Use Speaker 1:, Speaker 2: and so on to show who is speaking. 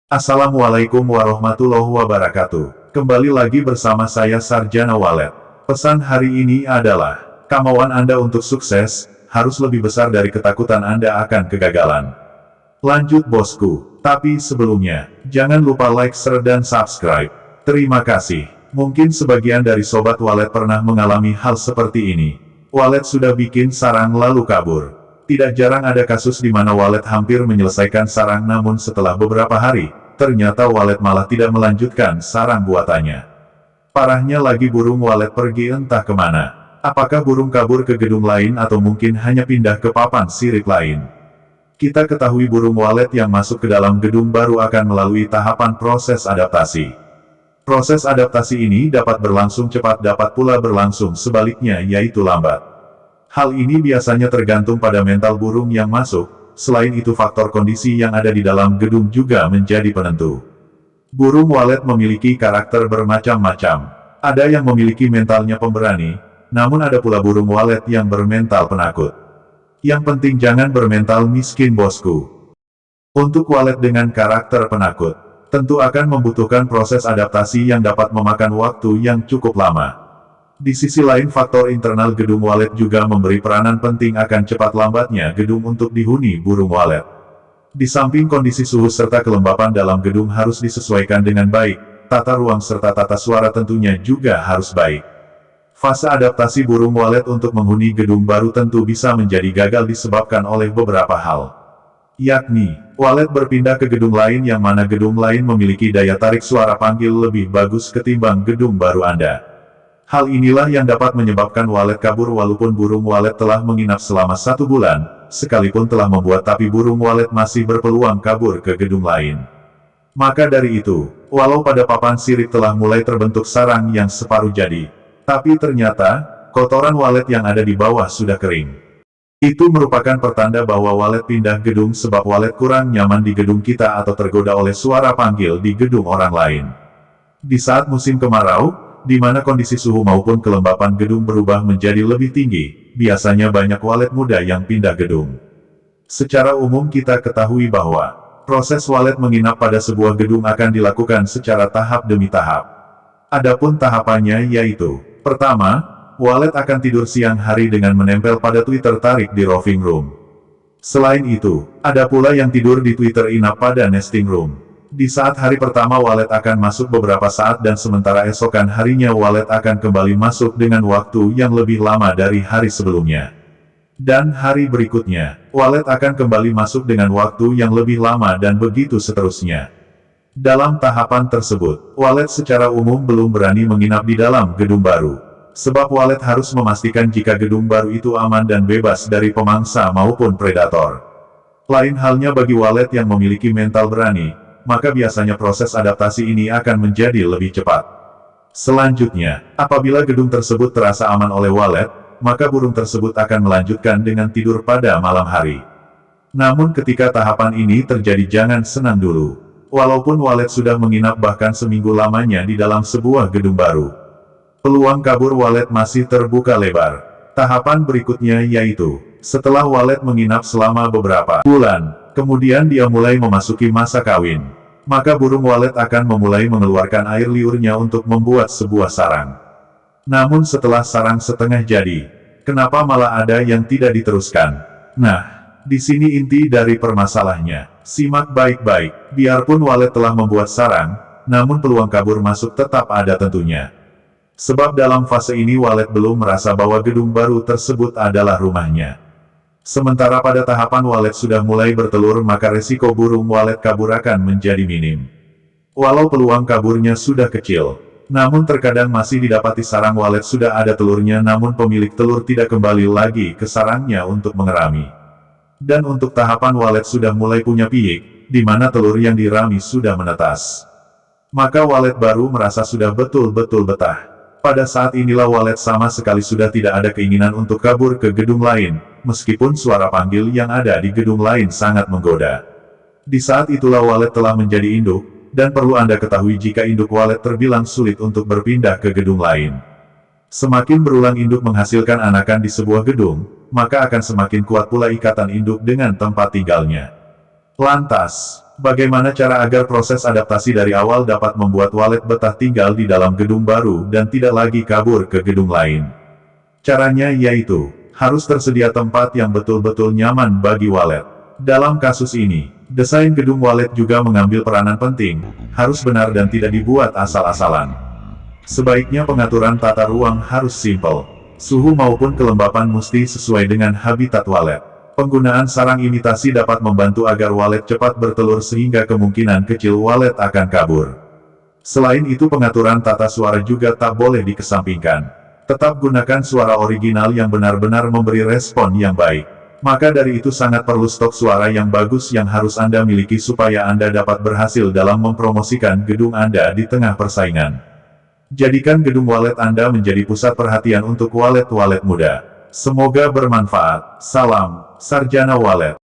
Speaker 1: Assalamualaikum warahmatullahi wabarakatuh. Kembali lagi bersama saya Sarjana Walet. Pesan hari ini adalah, kemauan Anda untuk sukses, harus lebih besar dari ketakutan Anda akan kegagalan. Lanjut bosku, tapi sebelumnya, jangan lupa like, share dan subscribe. Terima kasih. Mungkin sebagian dari Sobat Walet pernah mengalami hal seperti ini. Walet sudah bikin sarang lalu kabur. Tidak jarang ada kasus di mana walet hampir menyelesaikan sarang namun setelah beberapa hari, ternyata walet malah tidak melanjutkan sarang buatannya. Parahnya lagi burung walet pergi entah kemana. Apakah burung kabur ke gedung lain atau mungkin hanya pindah ke papan sirip lain? Kita ketahui burung walet yang masuk ke dalam gedung baru akan melalui tahapan proses adaptasi. Proses adaptasi ini dapat berlangsung cepat dapat pula berlangsung sebaliknya yaitu lambat. Hal ini biasanya tergantung pada mental burung yang masuk, selain itu faktor kondisi yang ada di dalam gedung juga menjadi penentu. Burung walet memiliki karakter bermacam-macam. Ada yang memiliki mentalnya pemberani, namun ada pula burung walet yang bermental penakut. Yang penting jangan bermental miskin bosku. Untuk walet dengan karakter penakut, tentu akan membutuhkan proses adaptasi yang dapat memakan waktu yang cukup lama. Di sisi lain faktor internal gedung walet juga memberi peranan penting akan cepat lambatnya gedung untuk dihuni burung walet. Di samping kondisi suhu serta kelembapan dalam gedung harus disesuaikan dengan baik, tata ruang serta tata suara tentunya juga harus baik. Fase adaptasi burung walet untuk menghuni gedung baru tentu bisa menjadi gagal disebabkan oleh beberapa hal. Yakni, walet berpindah ke gedung lain yang mana gedung lain memiliki daya tarik suara panggil lebih bagus ketimbang gedung baru Anda. Hal inilah yang dapat menyebabkan walet kabur walaupun burung walet telah menginap selama 1 bulan, sekalipun telah membuat tapi burung walet masih berpeluang kabur ke gedung lain. Maka dari itu, walau pada papan sirip telah mulai terbentuk sarang yang separuh jadi, tapi ternyata, kotoran walet yang ada di bawah sudah kering. Itu merupakan pertanda bahwa walet pindah gedung sebab walet kurang nyaman di gedung kita atau tergoda oleh suara panggil di gedung orang lain. Di saat musim kemarau, di mana kondisi suhu maupun kelembapan gedung berubah menjadi lebih tinggi, biasanya banyak walet muda yang pindah gedung. Secara umum kita ketahui bahwa, proses walet menginap pada sebuah gedung akan dilakukan secara tahap demi tahap. Adapun tahapannya yaitu, pertama, walet akan tidur siang hari dengan menempel pada Twitter tarik di roving room. Selain itu, ada pula yang tidur di Twitter inap pada nesting room. Di saat hari pertama walet akan masuk beberapa saat dan sementara esokan harinya walet akan kembali masuk dengan waktu yang lebih lama dari hari sebelumnya. Dan hari berikutnya, walet akan kembali masuk dengan waktu yang lebih lama dan begitu seterusnya. Dalam tahapan tersebut, walet secara umum belum berani menginap di dalam gedung baru. Sebab walet harus memastikan jika gedung baru itu aman dan bebas dari pemangsa maupun predator. Lain halnya bagi walet yang memiliki mental berani, maka biasanya proses adaptasi ini akan menjadi lebih cepat. Selanjutnya, apabila gedung tersebut terasa aman oleh walet, maka burung tersebut akan melanjutkan dengan tidur pada malam hari. Namun ketika tahapan ini terjadi jangan senang dulu. Walaupun walet sudah menginap bahkan seminggu lamanya di dalam sebuah gedung baru, peluang kabur walet masih terbuka lebar. Tahapan berikutnya yaitu, setelah walet menginap selama beberapa bulan, kemudian dia mulai memasuki masa kawin. Maka burung walet akan memulai mengeluarkan air liurnya untuk membuat sebuah sarang. Namun setelah sarang setengah jadi, kenapa malah ada yang tidak diteruskan? Nah, di sini inti dari permasalahannya. Simak baik-baik, biarpun walet telah membuat sarang, namun peluang kabur masuk tetap ada tentunya. Sebab dalam fase ini walet belum merasa bahwa gedung baru tersebut adalah rumahnya. Sementara pada tahapan walet sudah mulai bertelur maka resiko burung walet kabur akan menjadi minim. Walau peluang kaburnya sudah kecil, namun terkadang masih didapati sarang walet sudah ada telurnya namun pemilik telur tidak kembali lagi ke sarangnya untuk mengerami. Dan untuk tahapan walet sudah mulai punya piyik, di mana telur yang dirami sudah menetas. Maka walet baru merasa sudah betul-betul betah. Pada saat inilah walet sama sekali sudah tidak ada keinginan untuk kabur ke gedung lain, meskipun suara panggil yang ada di gedung lain sangat menggoda. Di saat itulah walet telah menjadi induk, dan perlu Anda ketahui jika induk walet terbilang sulit untuk berpindah ke gedung lain. Semakin berulang induk menghasilkan anakan di sebuah gedung, maka akan semakin kuat pula ikatan induk dengan tempat tinggalnya. Lantas, Bagaimana cara agar proses adaptasi dari awal dapat membuat walet betah tinggal di dalam gedung baru dan tidak lagi kabur ke gedung lain? Caranya yaitu, harus tersedia tempat yang betul-betul nyaman bagi walet. Dalam kasus ini, desain gedung walet juga mengambil peranan penting, harus benar dan tidak dibuat asal-asalan. Sebaiknya pengaturan tata ruang harus simpel. Suhu maupun kelembapan mesti sesuai dengan habitat walet. Penggunaan sarang imitasi dapat membantu agar walet cepat bertelur sehingga kemungkinan kecil walet akan kabur. Selain itu pengaturan tata suara juga tak boleh dikesampingkan. Tetap gunakan suara original yang benar-benar memberi respon yang baik. Maka dari itu sangat perlu stok suara yang bagus yang harus Anda miliki supaya Anda dapat berhasil dalam mempromosikan gedung Anda di tengah persaingan. Jadikan gedung walet Anda menjadi pusat perhatian untuk walet-walet muda. Semoga bermanfaat. Salam, Sarjana Walet.